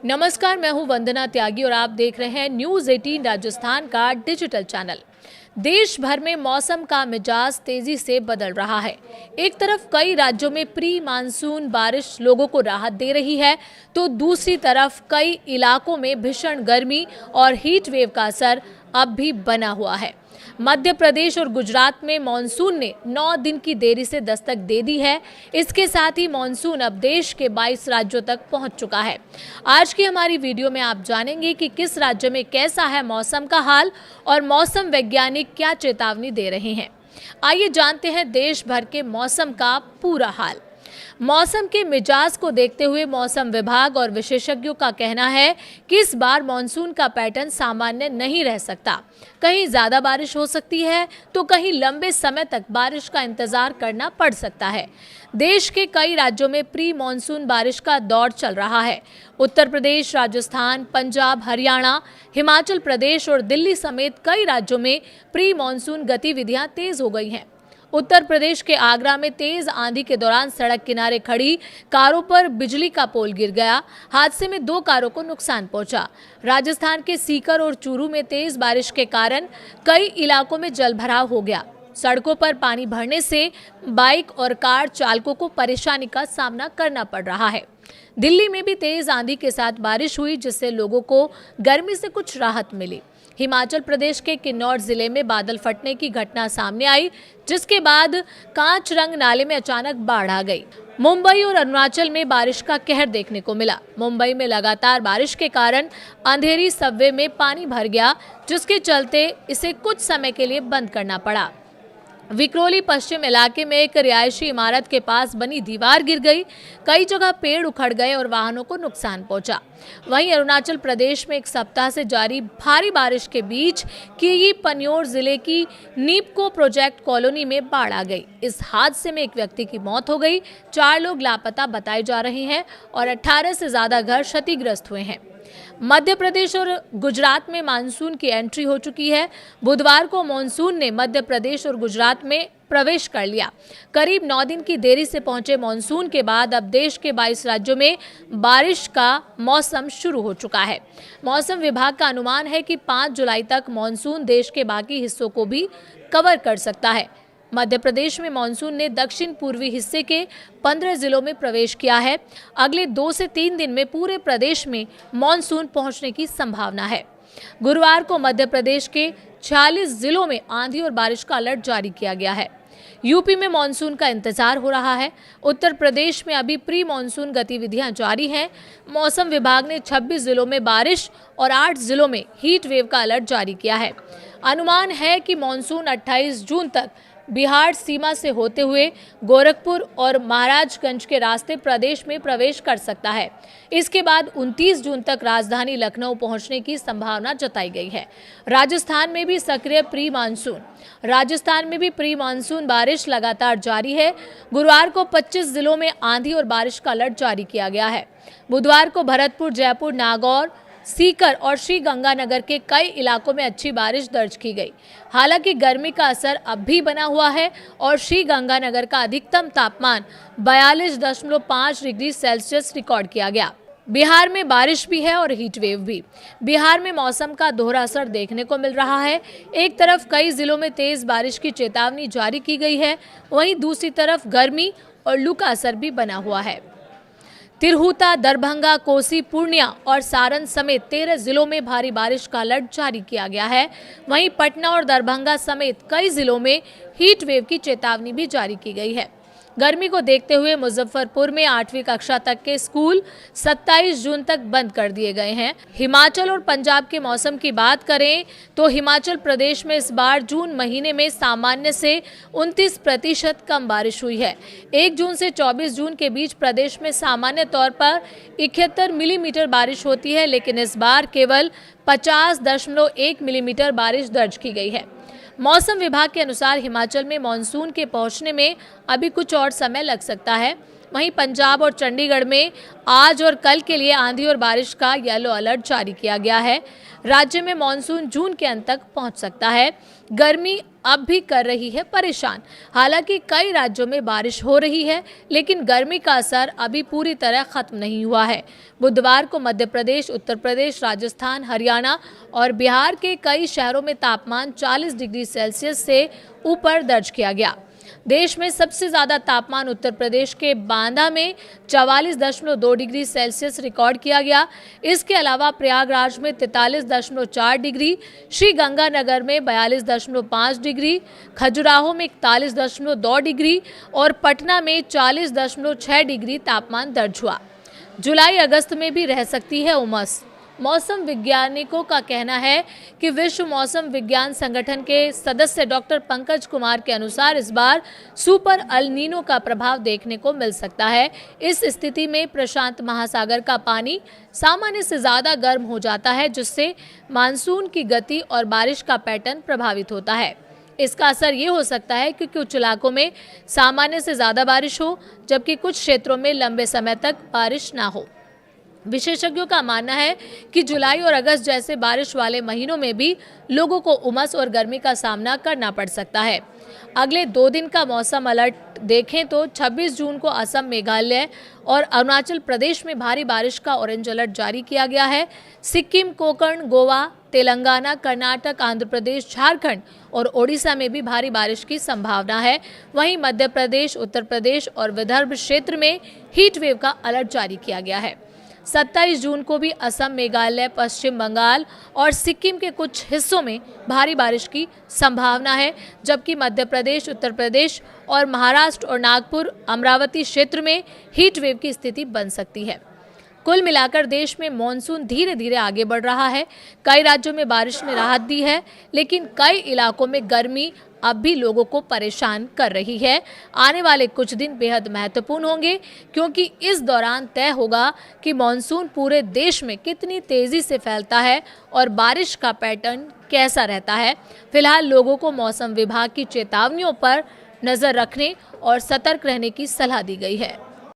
नमस्कार, मैं हूं वंदना त्यागी और आप देख रहे हैं न्यूज़ 18 राजस्थान का डिजिटल चैनल। देश भर में मौसम का मिजाज तेजी से बदल रहा है। एक तरफ कई राज्यों में प्री मानसून बारिश लोगों को राहत दे रही है, तो दूसरी तरफ कई इलाकों में भीषण गर्मी और हीट वेव का असर अब भी बना हुआ है। मध्य प्रदेश और गुजरात में मॉनसून ने 9 दिन की देरी से दस्तक दे दी है। इसके साथ ही मॉनसून अब देश के 22 राज्यों तक पहुंच चुका है। आज की हमारी वीडियो में आप जानेंगे कि किस राज्य में कैसा है मौसम का हाल और मौसम वैज्ञानिक क्या चेतावनी दे रहे हैं। आइए जानते हैं देश भर के मौसम का पूरा हाल। मौसम के मिजाज को देखते हुए मौसम विभाग और विशेषज्ञों का कहना है कि इस बार मॉनसून का पैटर्न सामान्य नहीं रह सकता। कहीं ज्यादा बारिश हो सकती है तो कहीं लंबे समय तक बारिश का इंतजार करना पड़ सकता है। देश के कई राज्यों में प्री मॉनसून बारिश का दौर चल रहा है। उत्तर प्रदेश, राजस्थान, पंजाब, हरियाणा, हिमाचल प्रदेश और दिल्ली समेत कई राज्यों में प्री मॉनसून गतिविधियां तेज हो गई हैं। उत्तर प्रदेश के आगरा में तेज आंधी के दौरान सड़क किनारे खड़ी कारों पर बिजली का पोल गिर गया। हादसे में 2 कारों को नुकसान पहुंचा। राजस्थान के सीकर और चूरू में तेज बारिश के कारण कई इलाकों में जलभराव हो गया। सड़कों पर पानी भरने से बाइक और कार चालकों को परेशानी का सामना करना पड़ रहा है। दिल्ली में भी तेज आंधी के साथ बारिश हुई, जिससे लोगों को गर्मी से कुछ राहत मिली। हिमाचल प्रदेश के किन्नौर जिले में बादल फटने की घटना सामने आई, जिसके बाद कांचरंग नाले में अचानक बाढ़ आ गई। मुंबई और अरुणाचल में बारिश का कहर देखने को मिला। मुंबई में लगातार बारिश के कारण अंधेरी सबवे में पानी भर गया, जिसके चलते इसे कुछ समय के लिए बंद करना पड़ा। विक्रोली पश्चिम इलाके में एक रिहायशी इमारत के पास बनी दीवार गिर गई। कई जगह पेड़ उखड़ गए और वाहनों को नुकसान पहुंचा। वहीं अरुणाचल प्रदेश में एक सप्ताह से जारी भारी बारिश के बीच किगी पन्योर जिले की नीपको प्रोजेक्ट कॉलोनी में बाढ़ आ गई। इस हादसे में एक व्यक्ति की मौत हो गई, 4 लोग लापता बताए जा रहे हैं और 18 से ज्यादा घर क्षतिग्रस्त हुए हैं। मध्य प्रदेश और गुजरात में मानसून की एंट्री हो चुकी है। बुधवार को मानसून ने मध्य प्रदेश और गुजरात में प्रवेश कर लिया। करीब 9 दिन की देरी से पहुंचे मानसून के बाद अब देश के 22 राज्यों में बारिश का मौसम शुरू हो चुका है। मौसम विभाग का अनुमान है कि 5 जुलाई तक मानसून देश के बाकी हिस्सों को भी कवर कर सकता है। मध्य प्रदेश में मानसून ने दक्षिण पूर्वी हिस्से के 15 जिलों में प्रवेश किया है। अगले 2 से 3 दिन में पूरे प्रदेश में मानसून पहुंचने की संभावना है। गुरुवार को मध्य प्रदेश के 46 जिलों में आंधी और बारिश का अलर्ट जारी किया गया है। यूपी में मानसून का इंतजार हो रहा है। उत्तर प्रदेश में अभी प्री मानसून गतिविधियां जारी हैं। मौसम विभाग ने 26 जिलों में बारिश और 8 जिलों में हीट वेव का अलर्ट जारी किया है। अनुमान है कि मानसून 28 जून तक बिहार सीमा से होते हुए गोरखपुर और महाराजगंज के रास्ते प्रदेश में प्रवेश कर सकता है। इसके बाद 29 जून तक राजधानी लखनऊ पहुंचने की संभावना जताई गई है। राजस्थान में भी सक्रिय प्री मानसून बारिश लगातार जारी है। गुरुवार को 25 जिलों में आंधी और बारिश का अलर्ट जारी किया गया है। बुधवार को भरतपुर, जयपुर, नागौर, सीकर और श्री गंगानगर के कई इलाकों में अच्छी बारिश दर्ज की गई। हालांकि गर्मी का असर अब भी बना हुआ है और श्री गंगानगर का अधिकतम तापमान 42.5 डिग्री सेल्सियस रिकॉर्ड किया गया। बिहार में बारिश भी है और हीट वेव भी। बिहार में मौसम का दोहरा असर देखने को मिल रहा है। एक तरफ कई जिलों में तेज बारिश की चेतावनी जारी की गई है, वहीं दूसरी तरफ गर्मी और लू का असर भी बना हुआ है। तिरहुता, दरभंगा, कोसी, पूर्णिया और सारण समेत 13 जिलों में भारी बारिश का अलर्ट जारी किया गया है। वहीं पटना और दरभंगा समेत कई जिलों में हीट वेव की चेतावनी भी जारी की गई है। गर्मी को देखते हुए मुजफ्फरपुर में 8वीं कक्षा तक के स्कूल 27 जून तक बंद कर दिए गए हैं। हिमाचल और पंजाब के मौसम की बात करें तो हिमाचल प्रदेश में इस बार जून महीने में सामान्य से 29% कम बारिश हुई है। 1 जून से 24 जून के बीच प्रदेश में सामान्य तौर पर 71 मिलीमीटर बारिश होती है, लेकिन इस बार केवल 50.1 मिलीमीटर बारिश दर्ज की गई है। मौसम विभाग के अनुसार हिमाचल में मानसून के पहुंचने में अभी कुछ और समय लग सकता है। वहीं पंजाब और चंडीगढ़ में आज और कल के लिए आंधी और बारिश का येलो अलर्ट जारी किया गया है। राज्य में मॉनसून जून के अंत तक पहुंच सकता है। गर्मी अब भी कर रही है परेशान। हालांकि कई राज्यों में बारिश हो रही है, लेकिन गर्मी का असर अभी पूरी तरह खत्म नहीं हुआ है। बुधवार को मध्य प्रदेश, उत्तर प्रदेश, राजस्थान, हरियाणा और बिहार के कई शहरों में तापमान 40 डिग्री सेल्सियस से ऊपर दर्ज किया गया। देश में सबसे ज्यादा तापमान उत्तर प्रदेश के बांदा में 44.2 डिग्री सेल्सियस रिकॉर्ड किया गया। इसके अलावा प्रयागराज में 43.4 डिग्री, श्री गंगानगर में 42.5 डिग्री, खजुराहो में 41.2 डिग्री और पटना में 40.6 डिग्री तापमान दर्ज हुआ। जुलाई अगस्त में भी रह सकती है उमस। मौसम वैज्ञानिकों का कहना है कि विश्व मौसम विज्ञान संगठन के सदस्य डॉक्टर पंकज कुमार के अनुसार इस बार सुपर अल नीनो का प्रभाव देखने को मिल सकता है। इस स्थिति में प्रशांत महासागर का पानी सामान्य से ज्यादा गर्म हो जाता है, जिससे मानसून की गति और बारिश का पैटर्न प्रभावित होता है। इसका असर ये हो सकता है कि कुछ इलाकों में सामान्य से ज्यादा बारिश हो, जबकि कुछ क्षेत्रों में लंबे समय तक बारिश ना हो। विशेषज्ञों का मानना है कि जुलाई और अगस्त जैसे बारिश वाले महीनों में भी लोगों को उमस और गर्मी का सामना करना पड़ सकता है। अगले 2 दिन का मौसम अलर्ट देखें तो 26 जून को असम, मेघालय और अरुणाचल प्रदेश में भारी बारिश का ऑरेंज अलर्ट जारी किया गया है। सिक्किम, कोंकण, गोवा, तेलंगाना, कर्नाटक, आंध्र प्रदेश, झारखंड और ओडिशा में भी भारी बारिश की संभावना है। वहीं मध्य प्रदेश, उत्तर प्रदेश और विदर्भ क्षेत्र में हीट वेव का अलर्ट जारी किया गया है। 27 जून को भी असम, मेघालय, पश्चिम बंगाल और सिक्किम के कुछ हिस्सों में भारी बारिश की संभावना है, जबकि मध्य प्रदेश, उत्तर प्रदेश और महाराष्ट्र और नागपुर, अमरावती क्षेत्र में हीट वेव की स्थिति बन सकती है। कुल मिलाकर देश में मॉनसून धीरे धीरे आगे बढ़ रहा है। कई राज्यों में बारिश ने राहत दी है, लेकिन कई इलाकों में गर्मी अब भी लोगों को परेशान कर रही है। आने वाले कुछ दिन बेहद महत्वपूर्ण होंगे, क्योंकि इस दौरान तय होगा कि मॉनसून पूरे देश में कितनी तेजी से फैलता है और बारिश का पैटर्न कैसा रहता है। फिलहाल लोगों को मौसम विभाग की चेतावनियों पर नजर रखने और सतर्क रहने की सलाह दी गई है।